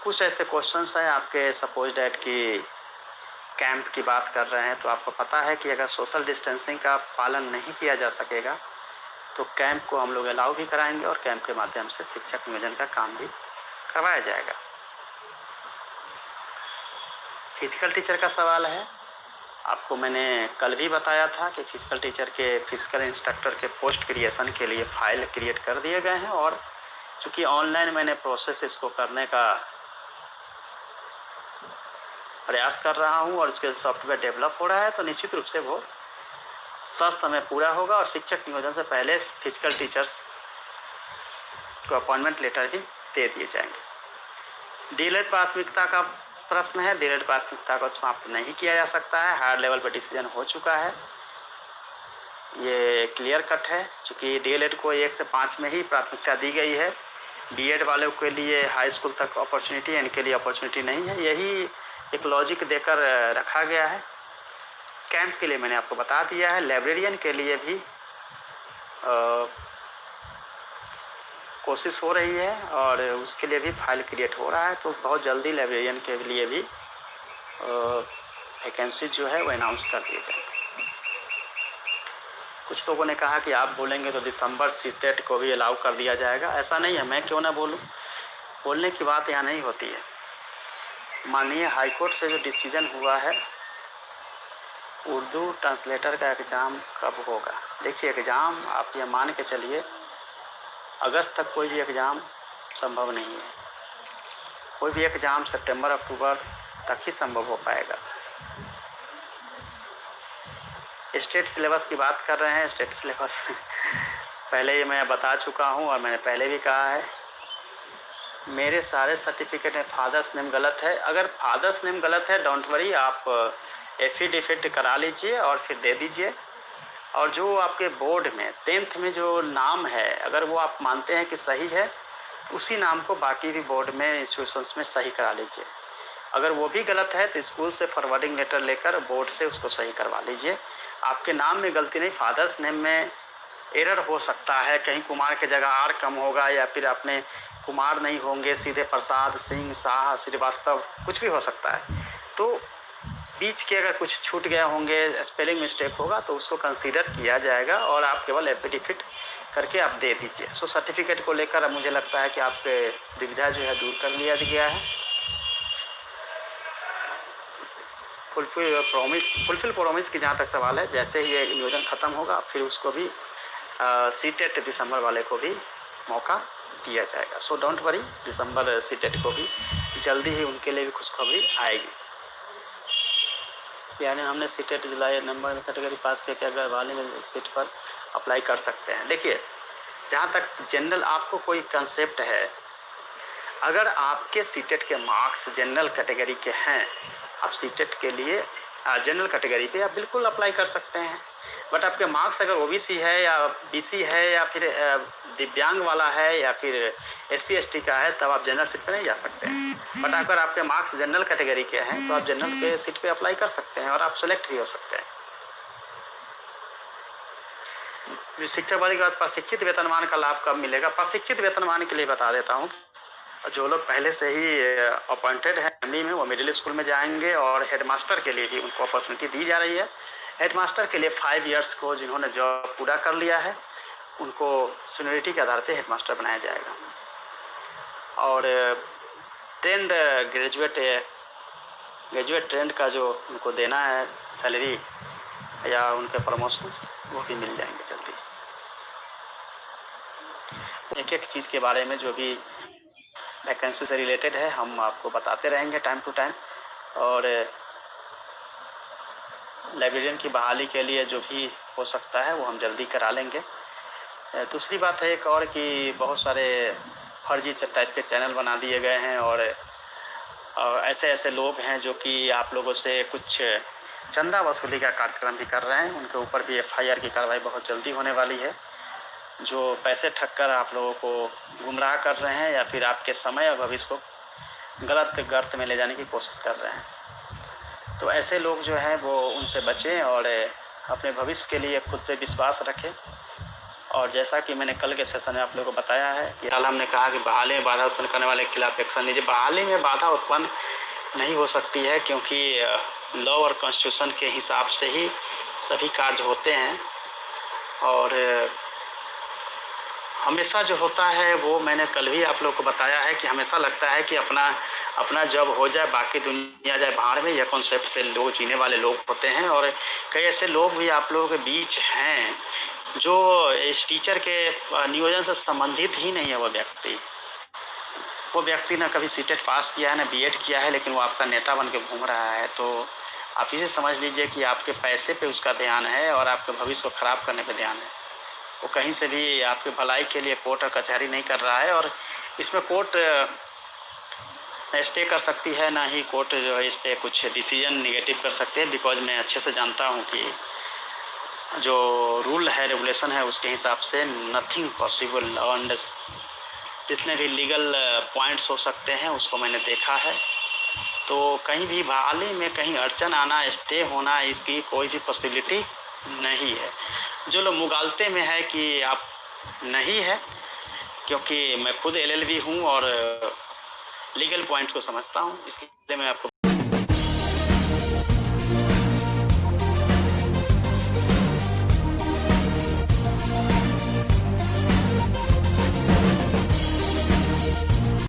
कुछ ऐसे क्वेश्चंस हैं आपके, सपोज डैट कि कैंप की बात कर रहे हैं, तो आपको पता है कि अगर सोशल डिस्टेंसिंग का पालन नहीं किया जा सकेगा तो कैंप को हम लोग अलाउ भी कराएंगे और कैंप के माध्यम से शिक्षक नियोजन का काम भी करवाया जाएगा। फिजिकल टीचर का सवाल है। आपको मैंने कल भी बताया था कि फिजिकल टीचर के फिजिकल इंस्ट्रक्टर के पोस्ट क्रिएशन के लिए फाइल क्रिएट कर दिए गए हैं, और चूँकि ऑनलाइन मैंने प्रोसेस इसको करने का प्रयास कर रहा हूं और उसके सॉफ्टवेयर डेवलप हो रहा है, तो निश्चित रूप से वो समय पूरा होगा और शिक्षक नियोजन से पहले फिजिकल टीचर्स को अपॉइंटमेंट लेटर भी दे दिए जाएंगे। डीलेड प्राथमिकता का प्रश्न है। डीलेड प्राथमिकता को समाप्त नहीं किया जा सकता है, हायर लेवल पर डिसीजन हो चुका है, ये क्लियर कट है। चूँकि डीएलएड को 1 से 5 में ही प्राथमिकता दी गई है, बीएड वालों के लिए हाई स्कूल तक अपॉर्चुनिटी, इनके लिए अपॉर्चुनिटी नहीं है, यही एक लॉजिक देकर रखा गया है। कैंप के लिए मैंने आपको बता दिया है। लाइब्रेरियन के लिए भी कोशिश हो रही है और उसके लिए भी फाइल क्रिएट हो रहा है, तो बहुत जल्दी लाइब्रेरियन के लिए भी वैकेंसी जो है वो अनाउंस कर दिए जाएंगे। कुछ लोगों ने कहा कि आप बोलेंगे तो दिसंबर सीटेट को भी अलाउ कर दिया जाएगा। ऐसा नहीं है, मैं क्यों ना बोलूं, बोलने की बात यहाँ नहीं होती है। माननीय हाईकोर्ट से जो डिसीजन हुआ है, उर्दू ट्रांसलेटर का एग्ज़ाम कब होगा। देखिए, एग्ज़ाम आप ये मान के चलिए अगस्त तक कोई भी एग्ज़ाम संभव नहीं है। कोई भी एग्ज़ाम सितंबर अक्टूबर तक ही संभव हो पाएगा। स्टेट सिलेबस की बात कर रहे हैं। स्टेट सिलेबस पहले ही मैं बता चुका हूं और मैंने पहले भी कहा है, मेरे सारे सर्टिफिकेट में फादर्स नेम गलत है। अगर फादर्स नेम गलत है, डोंट वरी, आप एफिडेविट करा लीजिए और फिर दे दीजिए। और जो आपके बोर्ड में 10th में जो नाम है, अगर वो आप मानते हैं कि सही है, उसी नाम को बाकी भी बोर्ड में इंस्टीट्यूशंस में सही करा लीजिए। अगर वो भी गलत है तो स्कूल से फॉरवर्डिंग लेटर लेकर बोर्ड से उसको सही करवा लीजिए। आपके नाम में गलती नहीं, फादर्स नेम में एरर हो सकता है, कहीं कुमार की जगह आर कम होगा, या फिर अपने कुमार नहीं होंगे, सीधे प्रसाद, सिंह, शाह, श्रीवास्तव, कुछ भी हो सकता है। तो बीच के अगर कुछ छूट गए होंगे, स्पेलिंग मिस्टेक होगा, तो उसको कंसीडर किया जाएगा और आप केवल एफिडेविट करके आप दे दीजिए। सो सर्टिफिकेट को लेकर अब मुझे लगता है कि आपके दुविधा जो है दूर कर लिया गया है। फुलफिल प्रॉमिस की जहाँ तक सवाल है, जैसे ही ये नियोजन ख़त्म होगा फिर उसको भी सीटेट दिसंबर वाले को भी मौका दिया जाएगा। So don't worry, December CTET को भी जल्दी ही उनके लिए भी खुशखबरी आएगी। यानी हमने सीटेट जुलाई नंबर कैटेगरी पास किया, अगर वाले में सीट पर अप्लाई कर सकते हैं। देखिए, जहाँ तक जनरल आपको कोई कंसेप्ट है, अगर आपके सीटेट के मार्क्स जनरल कैटेगरी के हैं, आप सीटेट के लिए जनरल कैटेगरी पे आप बिल्कुल अप्लाई कर सकते हैं। बट आपके मार्क्स अगर ओबीसी है या बीसी है या फिर दिव्यांग वाला है या फिर एससी एसटी का है, तब आप जनरल सीट पे नहीं जा सकते हैं। बट अगर आपके मार्क्स जनरल कैटेगरी के हैं तो आप जनरल के सीट पे अप्लाई कर सकते हैं और आप सेलेक्ट भी हो सकते हैं। शिक्षक वर्ग के बाद प्रशिक्षित वेतनमान का लाभ कब मिलेगा? प्रशिक्षित वेतनमान के लिए बता देता हूँ, जो लोग पहले से ही अपॉइंटेड हैं एमडी में, वो मिडिल स्कूल में जाएंगे, और हेडमास्टर के लिए भी उनको अपॉर्चुनिटी दी जा रही है। हेडमास्टर के लिए 5 इयर्स को जिन्होंने जॉब पूरा कर लिया है, उनको सीनियरिटी के आधार पे हेडमास्टर बनाया जाएगा। और ट्रेंड ग्रेजुएट ट्रेंड का जो उनको देना है सैलरी या उनके प्रमोशंस, वो भी मिल जाएंगे जल्दी। एक एक चीज़ के बारे में जो भी वैकेंसी से रिलेटेड है हम आपको बताते रहेंगे टाइम टू टाइम। और लाइब्रेरियन की बहाली के लिए जो भी हो सकता है वो हम जल्दी करा लेंगे। दूसरी बात है एक और कि बहुत सारे फर्जी टाइप के चैनल बना दिए गए हैं और ऐसे ऐसे लोग हैं जो कि आप लोगों से कुछ चंदा वसूली का कार्यक्रम भी कर रहे हैं। उनके ऊपर भी एफआईआर की कार्रवाई बहुत जल्दी होने वाली है। जो पैसे ठग कर आप लोगों को गुमराह कर रहे हैं या फिर आपके समय और भविष्य को गलत गर्त में ले जाने की कोशिश कर रहे हैं, तो ऐसे लोग जो हैं वो उनसे बचें और अपने भविष्य के लिए खुद पे विश्वास रखें और जैसा कि मैंने कल के सेशन में आप लोगों को बताया है कि कल हमने कहा कि बहाली में बाधा उत्पन्न करने वाले के खिलाफ एक्शन लीजिए। बहाली में बाधा उत्पन्न नहीं हो सकती है, क्योंकि लॉ और कॉन्स्टिट्यूशन के हिसाब से ही सभी कार्य होते हैं। और हमेशा जो होता है वो मैंने कल भी आप लोगों को बताया है कि हमेशा लगता है कि अपना जॉब हो जाए, बाकी दुनिया जाए भाड़ में। यह कॉन्सेप्ट पे लोग जीने वाले लोग होते हैं। और कई ऐसे लोग भी आप लोगों के बीच हैं जो इस टीचर के नियोजन से संबंधित ही नहीं है। वो व्यक्ति ना कभी सीटेट पास किया है, ना बीएड किया है, लेकिन वो आपका नेता बन के घूम रहा है। तो आप इसे समझ लीजिए कि आपके पैसे पे उसका ध्यान है और आपके भविष्य को ख़राब करने पे ध्यान है। वो कहीं से भी आपकी भलाई के लिए कोर्ट और कचहरी नहीं कर रहा है। और इसमें कोर्ट स्टे कर सकती है, ना ही कोर्ट जो है इस पर कुछ डिसीजन निगेटिव कर सकते हैं। बिकॉज मैं अच्छे से जानता हूँ कि जो रूल है, रेगुलेशन है, उसके हिसाब से नथिंग पॉसिबल। और जितने भी लीगल पॉइंट्स हो सकते हैं उसको मैंने देखा है। तो कहीं भी बहाली में कहीं अड़चन आना, स्टे होना, इसकी कोई भी पॉसिबिलिटी नहीं है। जो लोग मुगालते में है कि आप नहीं है, क्योंकि मैं खुद एलएलबी हूँ और लीगल पॉइंट्स को समझता हूँ, इसलिए मैं आपको